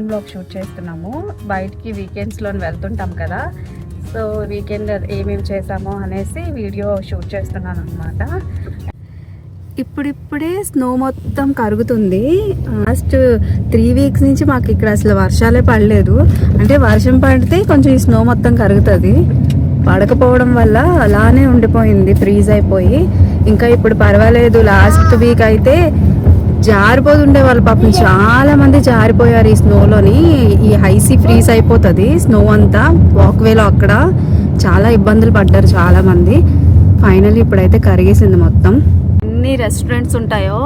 Blog shoot చేస్తున్నాము. బయటికి వీకెండ్స్లో వెళ్తుంటాం కదా, సో వీకెండ్ ఏమేమి చేసామో అనేసి వీడియో షూట్ చేస్తున్నాను అనమాట. ఇప్పుడిప్పుడే స్నో మొత్తం కరుగుతుంది. లాస్ట్ 3 వీక్స్ నుంచి మాకు ఇక్కడ అసలు వర్షాలే పడలేదు. అంటే వర్షం పడితే కొంచెం ఈ స్నో మొత్తం కరుగుతుంది, పడకపోవడం వల్ల అలానే ఉండిపోయింది, ఫ్రీజ్ అయిపోయి. ఇంకా ఇప్పుడు పర్వాలేదు. లాస్ట్ వీక్ అయితే జారిపోతుండే వాళ్ళు, పాపం చాలా మంది జారిపోయారు ఈ స్నోలోని. ఈ హైసీ ఫ్రీజ్ అయిపోతుంది స్నో అంతా వాక్వేలో, అక్కడ చాలా ఇబ్బందులు పడ్డారు చాలా మంది. ఫైనల్లీ ఇప్పుడైతే కరిగేసింది మొత్తం. ఎన్ని రెస్టారెంట్స్ ఉంటాయో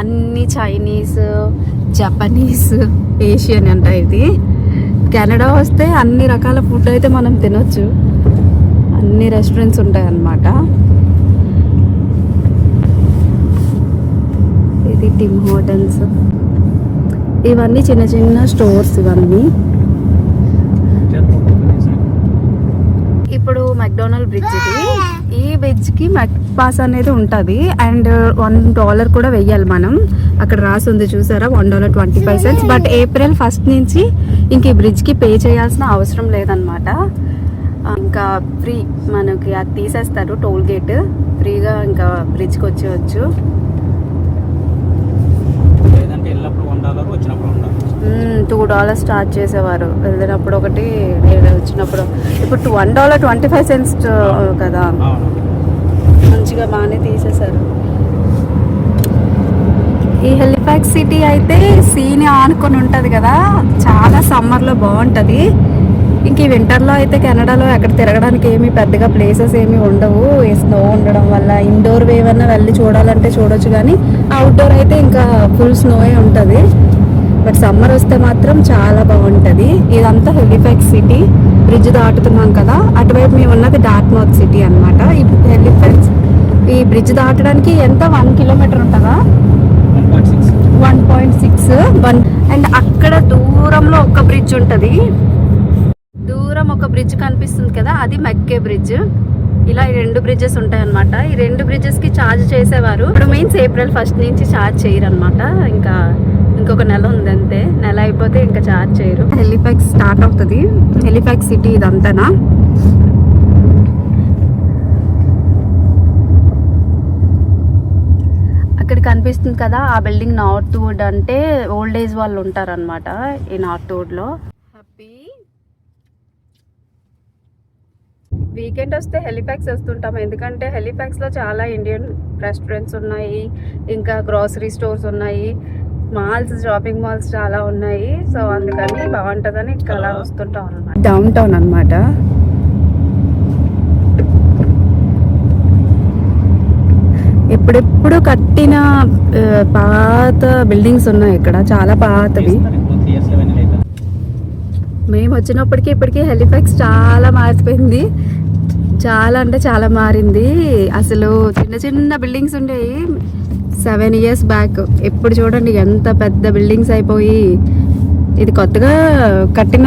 అన్ని చైనీస్, జపనీస్, ఏషియన్ అంట. ఇది కెనడా వస్తే అన్ని రకాల ఫుడ్ అయితే మనం తినొచ్చు. అన్ని రెస్టారెంట్స్ ఉంటాయి అన్నమాట. ఇది టిమ్ హోటల్స్, ఇవన్నీ చిన్న చిన్న స్టోర్స్ ఇవన్నీ. ఇప్పుడు మెక్డొనాల్డ్ బ్రిడ్జ్ ఇది. ఈ బ్రిడ్జ్ కి మెక్ పాస్ అనేది ఉంటుంది అండ్ $1 కూడా వెయ్యాలి మనం. అక్కడ రాసి ఉంది చూసారా, $1.25. బట్ April 1 నుంచి ఇంక ఈ బ్రిడ్జ్ కి పే చేయాల్సిన అవసరం లేదనమాట. ఇంకా ఫ్రీ మనకి అది తీసేస్తారు, టోల్ గేట్ ఫ్రీగా ఇంకా బ్రిడ్జ్కి వచ్చేయచ్చు. $2 స్టార్ట్ చేసేవారు వెళ్ళినప్పుడు ఒకటి, వచ్చినప్పుడు. ఇప్పుడు $1.25 కదా, మంచిగా బాగానే తీసేశారు. ఈ హెలిఫాక్స్ సిటీ అయితే సీని ఆనుకొని ఉంటుంది కదా, చాలా సమ్మర్లో బాగుంటుంది. ఇంక ఈ వింటర్లో అయితే కెనడాలో ఎక్కడ తిరగడానికి ఏమీ పెద్దగా ప్లేసెస్ ఏమీ ఉండవు, ఈ స్నో ఉండడం వల్ల. ఇండోర్ ఏమన్నా వెళ్ళి చూడాలంటే చూడొచ్చు, కానీ అవుట్డోర్ అయితే ఇంకా ఫుల్ స్నోయే ఉంటుంది. బట్ సమ్మర్ వస్తే మాత్రం చాలా బాగుంటుంది. ఇదంతా హెలిఫాక్స్ సిటీ. బ్రిడ్జ్ దాటుతున్నాం కదా, అటువైపు మేము ఉన్నది డార్ట్మౌత్ సిటీ అనమాట. ఈ హెలిఫాక్స్ ఈ బ్రిడ్జ్ దాటడానికి ఎంత 1 కిలోమీటర్ ఉంటుందా? 1.6. అండ్ అక్కడ దూరంలో ఒక బ్రిడ్జ్ ఉంటుంది, దూరం ఒక బ్రిడ్జ్ కనిపిస్తుంది కదా, అది మెక్కే బ్రిడ్జ్. ఇలా ఈ 2 బ్రిడ్జెస్ ఉంటాయి అనమాట. ఈ 2 బ్రిడ్జెస్ కి ఛార్జ్ చేసేవారు. ఇప్పుడు మీన్స్ April 1 నుంచి ఛార్జ్ చేయరు అనమాట. ఇంకా ఇంకొక నెల ఉంది అంతే, నెల అయిపోతే ఇంకా ఛార్జ్ చేయరు. హెలిఫాక్స్ స్టార్ట్ అవుతుంది, హెలిఫాక్స్ సిటీ ఇదంతానా. అక్కడ కనిపిస్తుంది కదా ఆ బిల్డింగ్, నార్త్ వుడ్ అంటే ఓల్డ్ ఏజ్ వాళ్ళు ఉంటారనమాట ఈ నార్త్ వుడ్ లో. హ్యాపీ వీకెండ్ వస్తే హెలిఫాక్స్ వస్తుంటాం, ఎందుకంటే హెలిఫాక్స్ లో చాలా ఇండియన్ రెస్టారెంట్స్ ఉన్నాయి, ఇంకా గ్రోసరీ స్టోర్స్ ఉన్నాయి, మాల్స్, షాపింగ్ మాల్స్ చాలా ఉన్నాయి. సో అందుకని బాగుంటుందని ఇక్కడ అలా వస్తుంటాం అనమాట. డౌన్ టౌన్ అనమాట. ఎప్పుడెప్పుడు కట్టిన పాత బిల్డింగ్స్ ఉన్నాయి ఇక్కడ, చాలా పాతవి. మేము వచ్చినప్పటికీ ఇప్పటికీ హెలిఫాక్స్ చాలా మారిపోయింది, చాలా అంటే చాలా మారింది. అసలు చిన్న చిన్న బిల్డింగ్స్ ఉండేవి 7 years బ్యాక్. ఇప్పుడు చూడండి ఎంత పెద్ద బిల్డింగ్స్ అయిపోయి. ఇది కొత్తగా కట్టిన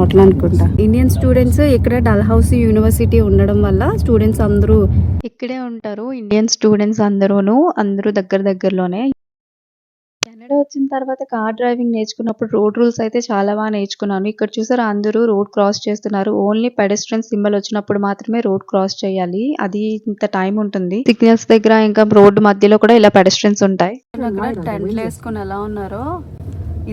హోటల్ అనుకుంటా. ఇండియన్ స్టూడెంట్స్ ఇక్కడ డల్హౌసీ యూనివర్సిటీ ఉండడం వల్ల స్టూడెంట్స్ అందరూ ఇక్కడే ఉంటారు. ఇండియన్ స్టూడెంట్స్ అందరూ దగ్గరలోనే. కెనడా వచ్చిన తర్వాత కార్ డ్రైవింగ్ నేర్చుకున్నప్పుడు రోడ్ రూల్స్ అయితే చాలా బాగా నేర్చుకున్నాను. ఇక్కడ చూసారు అందరూ రోడ్ క్రాస్ చేస్తున్నారు. ఓన్లీ పెడెస్ట్రియన్ సింబల్ వచ్చినప్పుడు మాత్రమే రోడ్ క్రాస్ చేయాలి, అది ఇంత టైం ఉంటుంది. సిగ్నల్స్ దగ్గర ఇంకా రోడ్డు మధ్యలో కూడా ఇలా పెడెస్ట్రియన్స్ ఉంటాయి. టెంట్లు వేసుకుని ఎలా ఉన్నారో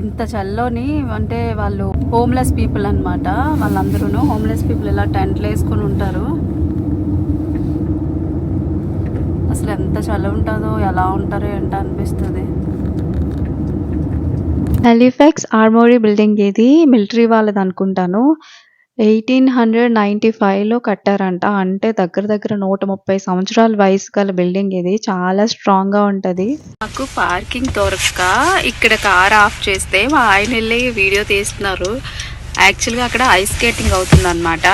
ఇంత చల్లోని. అంటే వాళ్ళు హోమ్లెస్ పీపుల్ అనమాట, వాళ్ళందరూ హోమ్లెస్ పీపుల్ ఇలా టెంట్లు వేసుకుని ఉంటారు. అసలు ఎంత చలి ఉంటుందో, ఎలా ఉంటారో ఏంటో అనిపిస్తుంది. హెలిఫాక్స్ ఆర్మోరీ బిల్డింగ్ ఇది మిలిటరీ వాళ్ళది అనుకుంటాను. 1895లో కట్టారంట. అంటే దగ్గర 130 సంవత్సరాల వయసు గల బిల్డింగ్ ఇది. చాలా స్ట్రాంగ్ గా ఉంటది. నాకు పార్కింగ్ దొరక్క ఇక్కడ కార్ ఆఫ్ చేస్తే మా ఆయన వెళ్ళి వీడియో తీస్తున్నారు. యాక్చువల్గా అక్కడ ఐస్ స్కేటింగ్ అవుతుంది అనమాట.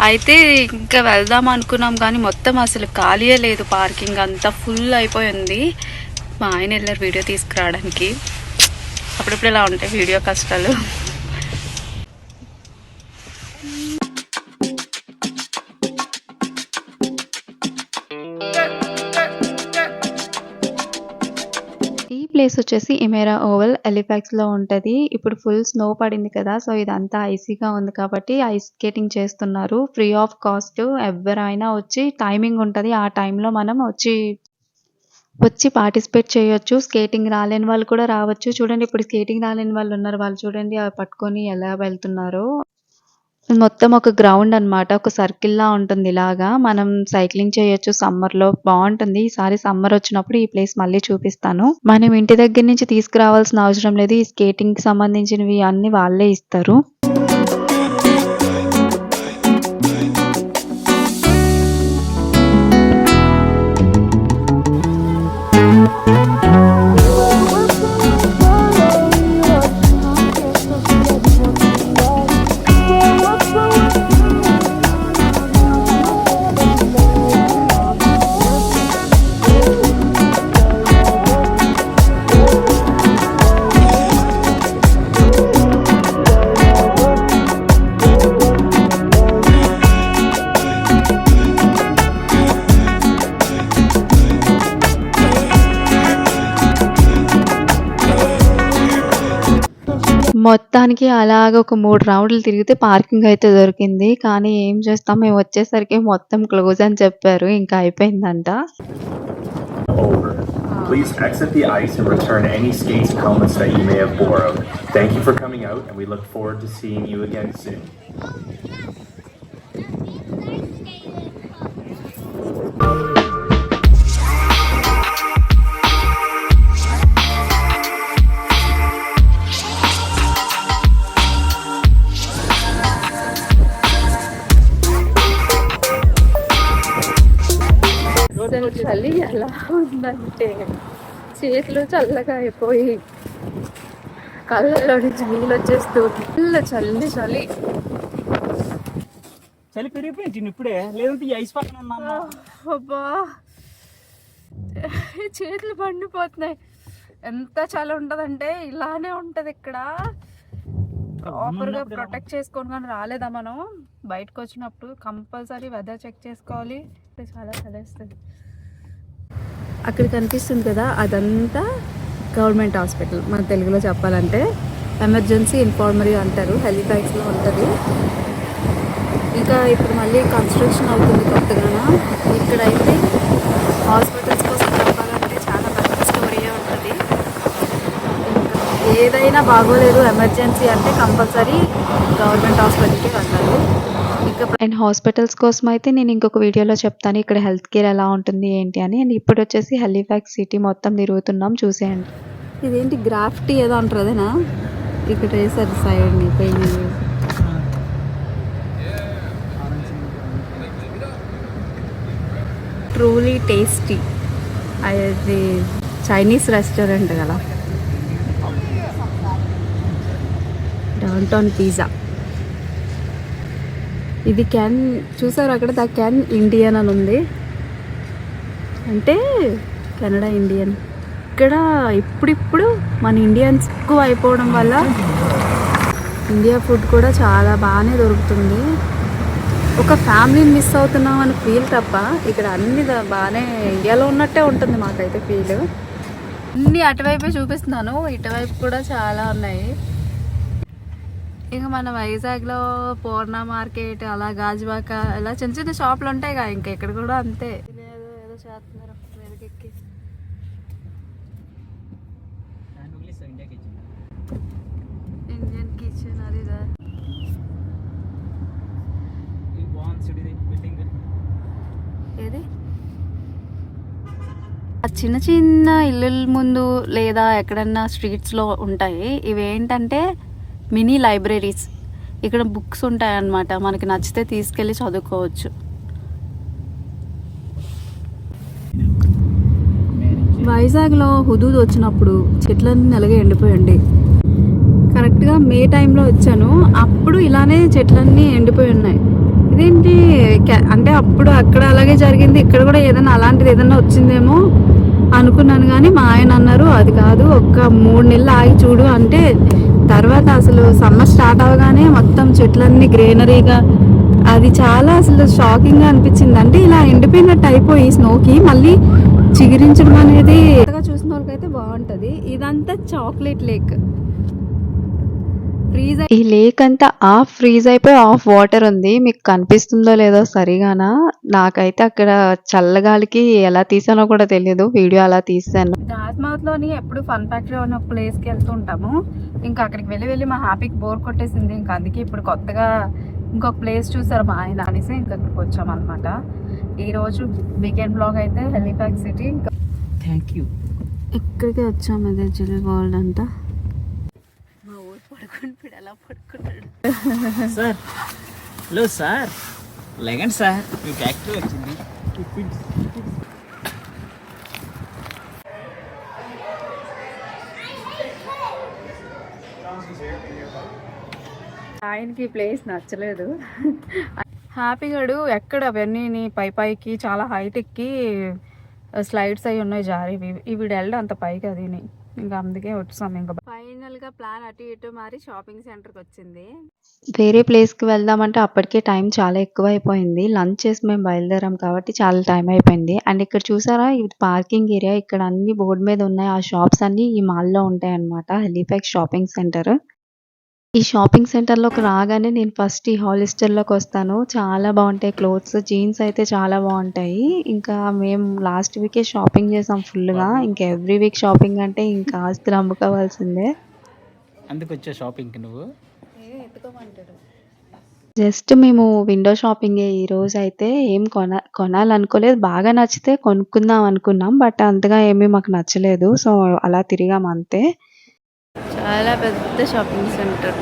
అయితే ఇంకా వెళ్దాం అనుకున్నాం కానీ మొత్తం అసలు ఖాళీయే లేదు, పార్కింగ్ అంతా ఫుల్ అయిపోయింది. మా ఆయన వెళ్ళారు వీడియో తీసుకురావడానికి. అప్పుడప్పుడు ఇలా ఉంటాయి వీడియో కష్టాలు. ప్లేస్ వచ్చేసి ఇమేరా ఓవల్ ఎలిఫాక్స్లో ఉంటుంది. ఇప్పుడు ఫుల్ స్నో పడింది కదా, సో ఇదంతా ఐసీగా ఉంది కాబట్టి ఐస్ స్కేటింగ్ చేస్తున్నారు. ఫ్రీ ఆఫ్ కాస్ట్, ఎవరైనా వచ్చి టైమింగ్ ఉంటుంది, ఆ టైంలో మనం వచ్చి పార్టిసిపేట్ చేయొచ్చు. స్కేటింగ్ రాలేని వాళ్ళు కూడా రావచ్చు. చూడండి ఇప్పుడు స్కేటింగ్ రాలేని వాళ్ళు ఉన్నారు, వాళ్ళు చూడండి అవి పట్టుకొని ఎలా వెళ్తున్నారో. మొత్తం ఒక గ్రౌండ్ అన్నమాట. ఒక సర్కిల్‌లా ఉంటుంది ఇలాగా. మనం సైక్లింగ్ చేయొచ్చు సమ్మర్‌లో, బావుంటుంది. ఈసారి సమ్మర్ వచ్చినప్పుడు ఈ ప్లేస్ మళ్ళీ చూపిస్తాను. మనం ఇంటి దగ్గర నుంచి తీసుకురావాల్సిన అవసరం లేదు. ఈ స్కేటింగ్‌కి సంబంధించినవి అన్నీ వాళ్ళే ఇస్తారు. మొత్తానికి అలాగ ఒక 3 రౌండ్‌లు తిరిగితే పార్కింగ్ అయితే దొరికింది. కానీ ఏం చేస్తాం, మేము వచ్చేసరికి మొత్తం క్లోజ్ అని చెప్పారు. ఇంకా అయిపోయిందంట. Over. Please exit the ice and return any skates and helmets that you may have borrowed. Thank you for coming out, and we look forward to seeing you again soon. అసలు చలి ఎలా ఉందంటే చేతులు చల్లగా అయిపోయి కళ్ళలో నుంచి నీళ్ళు వచ్చేస్తూ ఫుల్ చలి చలి చలి పెరిగిపోయింది ఇప్పుడే, లేదంటే ఈ ఐస్ పక్కన ఉన్నాను. అబ్బా చేతులు పండిపోతున్నాయి. ఎంత చలి ఉంటదంటే ఇలానే ఉంటది ఇక్కడ. ప్రాపర్గా ప్రొటెక్ట్ చేసుకొని కానీ రాలేదా మనం బయటకు వచ్చినప్పుడు కంపల్సరీ వెదర్ చెక్ చేసుకోవాలి. చాలా చలేస్తుంది. అక్కడ కనిపిస్తుంది కదా, అదంతా గవర్నమెంట్ హాస్పిటల్. మన తెలుగులో చెప్పాలంటే ఎమర్జెన్సీ ఇన్ఫార్మరీ అంటారు. హెలిఫాక్స్లో ఉంటుంది. ఇంకా ఇప్పుడు మళ్ళీ కన్స్ట్రక్షన్ అవుతుంది కొత్తగా. ఇక్కడైతే హాస్పిటల్స్ కోసం చెప్పాలంటే చాలా పెద్ద స్టోరీయే ఉంటుంది. ఏదైనా బాగోలేదు ఎమర్జెన్సీ అంటే కంపల్సరీ గవర్నమెంట్ హాస్పిటల్కి వెళ్ళాలి. అండ్ హాస్పిటల్స్ కోసం అయితే నేను ఇంకొక వీడియోలో చెప్తాను ఇక్కడ హెల్త్ కేర్ ఎలా ఉంటుంది ఏంటి అని. అండ్ ఇప్పుడు వచ్చేసి హెలిఫాక్స్ సిటీ మొత్తం తిరుగుతున్నాం, చూసేయండి. ఇదేంటి గ్రాఫ్టీ ఏదో అంటారు అదేనా? ఇక్కడ వేసారు సైడ్ని పెయిన్. ట్రూలీ టేస్టీ, అది చైనీస్ రెస్టారెంట్ కదా. Down town pizza. ఇది క్యాన్ చూసారు అక్కడ, ద క్యాన్ ఇండియన్ అని ఉంది, అంటే కెనడా ఇండియన్. ఇక్కడ ఇప్పుడిప్పుడు మన ఇండియన్స్ ఎక్కువ అయిపోవడం వల్ల ఇండియా ఫుడ్ కూడా చాలా బాగానే దొరుకుతుంది. ఒక ఫ్యామిలీని మిస్ అవుతున్నాం అని ఫీల్ తప్ప ఇక్కడ అన్ని బాగానే ఇండియాలో ఉన్నట్టే ఉంటుంది మాకైతే ఫీల్. అన్నీ అటువైపే చూపిస్తున్నాను, ఇటువైపు కూడా చాలా ఉన్నాయి. ఇంకా మన వైజాగ్లో పూర్ణ మార్కెట్, అలా గాజువాక, ఇలా చిన్న చిన్న షాపులు ఉంటాయి కదా, ఇంకా ఇక్కడ కూడా అంతే. ఏదో చేస్తున్నారు మీదకెక్కి. ఇండియన్ కిచెన్ అది ఏది చిన్న చిన్న ఇల్లుల ముందు లేదా ఎక్కడన్నా స్ట్రీట్స్లో ఉంటాయి. ఇవేంటంటే మినీ లైబ్రరీస్. ఇక్కడ బుక్స్ ఉంటాయన్నమాట, మనకి నచ్చితే తీసుకెళ్ళి చదువుకోవచ్చు. వైజాగ్లో హుదూద్ వచ్చినప్పుడు చెట్లన్నీ అలాగే ఎండిపోయండి. కరెక్ట్గా మే టైంలో వచ్చాను, అప్పుడు ఇలానే చెట్లన్నీ ఎండిపోయి ఉన్నాయి. ఇదేంటి అంటే అప్పుడు అక్కడ అలాగే జరిగింది, ఇక్కడ కూడా ఏదైనా అలాంటిది ఏదైనా వచ్చిందేమో అనుకున్నాను. కానీ మా ఆయన అన్నారు అది కాదు, ఒక్క 3 నెలలు ఆగి చూడు అంటే. తర్వాత అసలు సమ్మర్ స్టార్ట్ అవగానే మొత్తం చెట్లన్నీ గ్రీనరీగా, అది చాలా అసలు షాకింగ్గా అనిపించింది. అంటే ఇలా ఎండిపోయినట్టు అయిపోయి స్నోకి మళ్ళీ చిగురించడం అనేది చూస్తున్నారు అయితే బాగుంటుంది. ఇదంతా చాక్లెట్ లేక్. ఫ్రీజ్ ఈ లేక్ అంతా హాఫ్ ఫ్రీజ్ అయిపోయి హాఫ్ వాటర్ ఉంది. మీకు కనిపిస్తుందో లేదో సరిగానా, నాకైతే అక్కడ చల్లగాలికి ఎలా తీసానో కూడా తెలియదు, వీడియో అలా తీసాను. డార్ట్మౌత్లోని ఎప్పుడు ఫన్ ఫ్యాక్టరీ ఉన్న ఒక ప్లేస్కి వెళ్తూ ఉంటాము. ఇంకా అక్కడికి వెళ్ళి మా హ్యాపీకి బోర్ కొట్టేసింది. ఇంకా అందుకే ఇప్పుడు కొత్తగా ఇంకొక ప్లేస్ చూసారు మా ఆయన అనేసి ఇంకా ఇక్కడికి వచ్చామన్నమాట. ఈరోజు వీకెండ్ బ్లాగ్ అయితే హెలిఫాక్స్ సిటీ. ఇంకా థ్యాంక్ యూ. ఇక్కడికి వచ్చాము. అదే జిల్ వరల్డ్ అంట. మా ఊరు పడుకుంటాడు, ఎలా పడుకుంటాడు సార్, హలో సార్, లేకండి సార్, మీ ఫ్యాక్టరీ వచ్చింది. ఆయనకి ప్లేస్ నచ్చలేదు. హ్యాపీగాడు ఎక్కడ అవన్నీ పైకి చాలా హైట్ ఎక్కి స్లైడ్స్ అవి ఉన్నాయి జారివి. ఇవి వెళ్ళి అంత పైకి అది ఇంకా అందుకే వచ్చాము. ఇంకా ఫైనల్ గా ప్లాన్ అటు ఇటు మారి షాపింగ్ సెంటర్కి వచ్చింది. వేరే ప్లేస్కి వెళ్దామంటే అప్పటికే టైం చాలా ఎక్కువ అయిపోయింది. లంచ్ చేసి మేము బయలుదేరాం కాబట్టి చాలా టైం అయిపోయింది. అండ్ ఇక్కడ చూసారా, ఇది పార్కింగ్ ఏరియా. ఇక్కడ అన్ని బోర్డు మీద ఉన్నాయి. ఆ షాప్స్ అన్ని ఈ మాల్లో ఉంటాయి అన్నమాట. హెలిఫాక్స్ షాపింగ్ సెంటర్. ఈ షాపింగ్ సెంటర్లోకి రాగానే నేను ఫస్ట్ ఈ హాలిస్టర్లోకి వస్తాను. చాలా బాగుంటాయి క్లోత్స్, జీన్స్ అయితే చాలా బాగుంటాయి. ఇంకా మేము లాస్ట్ వీకే షాపింగ్ చేసాం ఫుల్గా. ఇంకా ఎవ్రీ వీక్ షాపింగ్ అంటే ఇంకా ఆస్తులు అమ్ముకోవాల్సిందే. అందుకు వచ్చా షాపింగ్కి నువ్వు? ఎత్తుకోమంటాడు. జస్ట్ మేము విండో షాపింగే ఈ రోజు. అయితే ఏం కొనాలనుకోలేదు. బాగా నచ్చితే కొనుక్కుందాం అనుకున్నాం. బట్ అంతగా ఏమీ మాకు నచ్చలేదు. సో అలా తిరిగాం అంతే. చాలా పెద్ద షాపింగ్ సెంటర్.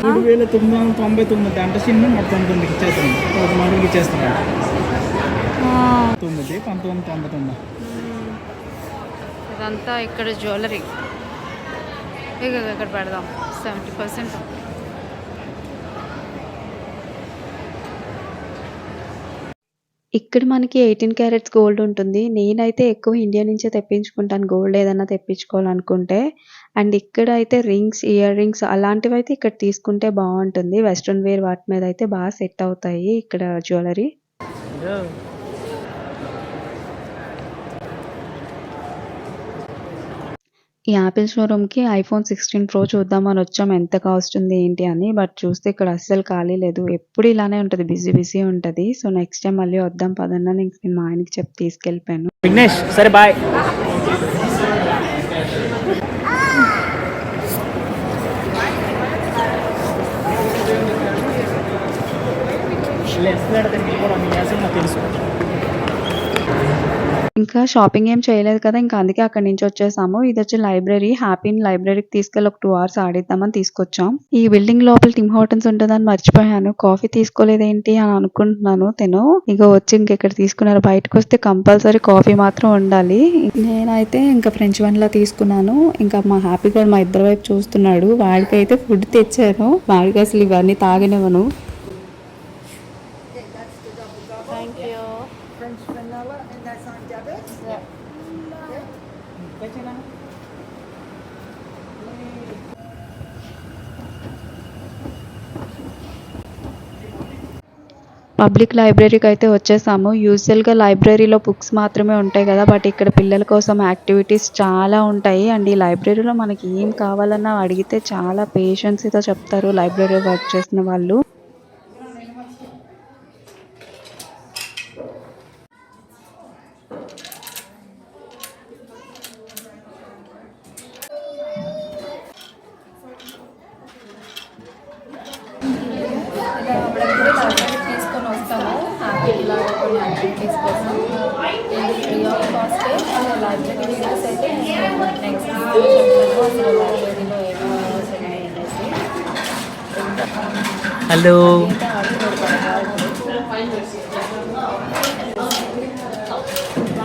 3,999 గంట సినిమా మొత్తం 9కి ఇచ్చేస్తాను. 14కి ఇచ్చేస్తున్నాను. 1999. ఇదంతా ఇక్కడ జ్యువెలరీ. ఇక్కడ పెడదాం 70%. ఇక్కడ మనకి 18 క్యారెట్స్ గోల్డ్ ఉంటుంది. నేనైతే ఎక్కువ ఇండియా నుంచే తెప్పించుకుంటాను గోల్డ్ ఏదైనా తెప్పించుకోవాలనుకుంటే. అండ్ ఇక్కడ అయితే రింగ్స్, ఇయర్ రింగ్స్ అలాంటివి అయితే ఇక్కడ తీసుకుంటే బాగుంటుంది. వెస్ట్రన్ వేర్ వాటి మీద అయితే బాగా సెట్ అవుతాయి ఇక్కడ జ్యువెలరీ. ఈ యాపిల్ షోరూమ్కి ఐఫోన్ 16 Pro చూద్దామని వచ్చాం, ఎంత కాస్ట్ ఉంది ఏంటి అని. బట్ చూస్తే ఇక్కడ అస్సలు ఖాళీ లేదు. ఎప్పుడు ఇలానే ఉంటుంది, బిజీ ఉంటుంది. సో నెక్స్ట్ టైం మళ్ళీ వద్దాం పదన్నా నేను మా ఆయనకి చెప్పి తీసుకెళ్ళిపోయాను. విఘ్నేష్, సరే బాయ్. తెలుసు. ఇంకా షాపింగ్ ఏం చేయలేదు కదా, ఇంకా అందుకే అక్కడి నుంచి వచ్చేసాము. ఇది వచ్చి లైబ్రరీ. హ్యాపీని లైబ్రరీకి తీసుకెళ్ళి ఒక 2 hours ఆడిద్దామని తీసుకొచ్చాం. ఈ బిల్డింగ్ లోపల టిమ్ హోటల్స్ ఉంటుందని మర్చిపోయాను. కాఫీ తీసుకోలేదేంటి అని అనుకుంటున్నాను. ఇక వచ్చి ఇంకెక్కడ తీసుకున్నారు. బయటకు వస్తే కంపల్సరీ కాఫీ మాత్రం ఉండాలి. నేనైతే ఇంకా ఫ్రెంచ్ వన్లా తీసుకున్నాను. ఇంకా మా హ్యాపీ కూడా మా ఇద్దరు వైపు చూస్తున్నాడు. వాడికైతే ఫుడ్ తెచ్చాను. వాడికి అసలు ఇవన్నీ తాగనివ్వను. పబ్లిక్ లైబ్రరీకి అయితే వచ్చేసాము. యూజువల్గా లైబ్రరీలో బుక్స్ మాత్రమే ఉంటాయి కదా, బట్ ఇక్కడ పిల్లల కోసం యాక్టివిటీస్ చాలా ఉంటాయి. అండ్ ఈ లైబ్రరీలో మనకి ఏం కావాలన్నా అడిగితే చాలా పేషెన్స్తో చెప్తారు లైబ్రరీలో వర్క్ చేసిన వాళ్ళు. తీసుకొని వస్తాము హ్యాపీలా కొన్ని యాక్టివిటీస్ కోసం. Free of cost. Library videos అయితే నెక్స్ట్ చెప్తాను అసలు లైబ్రరీలో ఏమేమి అనేసి. హలో.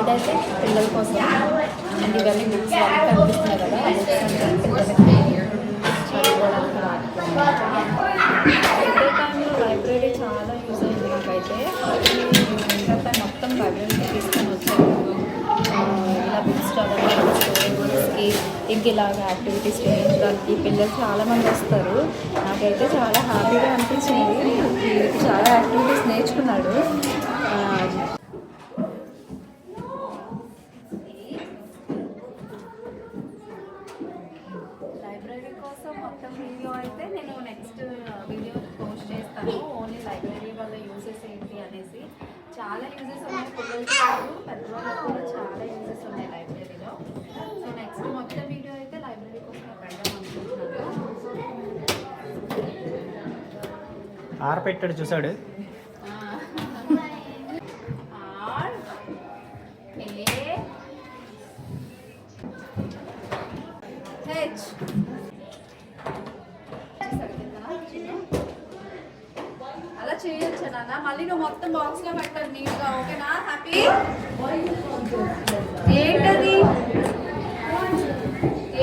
ఇదైతే పిల్లల కోసం. అండ్ ఇవన్నీ బుక్స్ అన్నీ కనిపిస్తున్నాయి కదా, ఆ బుక్స్ అంటే పిల్లలకి చదువుకోవడానికి లైబ్రరీ చాలా యూజ్ అయింది నాకైతే. ఇంకంతా మొత్తం లైబ్రరీకి తీసుకొని వచ్చాను. ఇలా బుక్స్ చదవడానికి, స్టోరీ బుక్స్కి, ఇంక ఇలాగ యాక్టివిటీస్ చేయించడానికి పిల్లలు చాలామంది వస్తారు. నాకైతే చాలా హ్యాపీగా అనిపించింది. చాలా యాక్టివిటీస్ నేర్చుకున్నాడు. వీడియో అయితే నేను నెక్స్ట్ వీడియో పోస్ట్ చేస్తాను. ఓన్లీ లైబ్రరీ వల్ల యూజెస్ ఏంటి అనేసి. చాలా యూజెస్ ఉన్నాయి, పిల్లలకి కాదు పెద్దవాళ్ళకి కూడా చాలా యూజెస్ ఉన్నాయి లైబ్రరీలో. సో నెక్స్ట్ మొత్తం వీడియో అయితే లైబ్రరీ కోసం పెడదాం అనుకుంటున్నాను. ఆరపెట్టాడు చూసాడు. అలా చేయొచ్చు నాన్న. మళ్ళీ నువ్వు మొత్తం బాక్స్ లో పెట్టాలి నీట్గా. ఓకేనా? హ్యాపీ. ఏంటది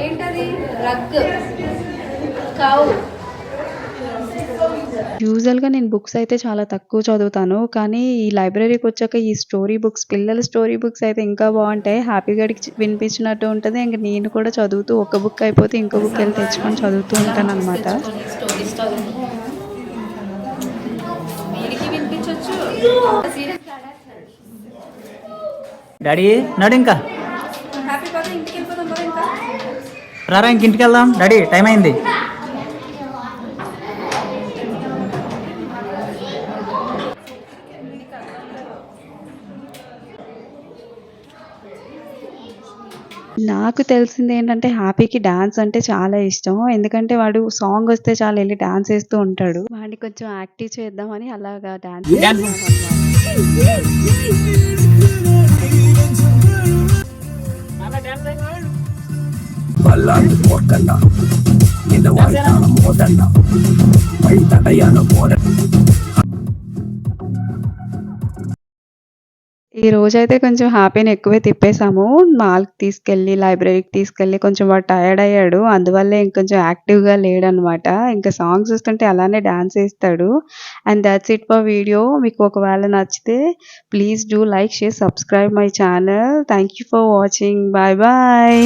ఏంటది? Rug cow. యూజువల్గా నేను బుక్స్ అయితే చాలా తక్కువ చదువుతాను, కానీ ఈ లైబ్రరీకి వచ్చాక ఈ స్టోరీ బుక్స్, పిల్లల స్టోరీ బుక్స్ అయితే ఇంకా బాగుంటాయి. హ్యాపీ గడికి వినిపించినట్టు ఉంటుంది. ఇంక నేను కూడా చదువుతూ ఒక బుక్ అయిపోతే ఇంకో బుక్ వెళ్ళి తెచ్చుకొని చదువుతూ ఉంటాను అనమాట. స్టోరీస్ వీడికి వినిపించవచ్చు. డాడీ నడు ఇంకా హ్యాపీ కదా, ఇంటికి వెళ్ళిపోదాం కదా. ఇంకా రారా ఇంటికి వెళ్దాం. డాడీ టైం అయింది. నాకు తెలిసింది ఏంటంటే హ్యాపీకి డాన్స్ అంటే చాలా ఇష్టం. ఎందుకంటే వాడు సాంగ్ వస్తే చాలా వెళ్ళి డాన్స్ వేస్తూ ఉంటాడు. వాడిని కొంచెం యాక్టివ్ చేద్దామని అలాగా డాన్స్ ఈ రోజైతే కొంచెం హ్యాపీని ఎక్కువే తిప్పేసాము. మాల్కి తీసుకెళ్ళి, లైబ్రరీకి తీసుకెళ్ళి కొంచెం వాడు టయర్డ్ అయ్యాడు. అందువల్లే ఇంకొంచెం యాక్టివ్గా లేడనమాట. ఇంకా సాంగ్స్ వస్తుంటే అలానే డాన్స్ వేస్తాడు. And that's it for video. మీకు ఒకవేళ నచ్చితే please do like, share, subscribe my channel. Thank you for watching. Bye bye.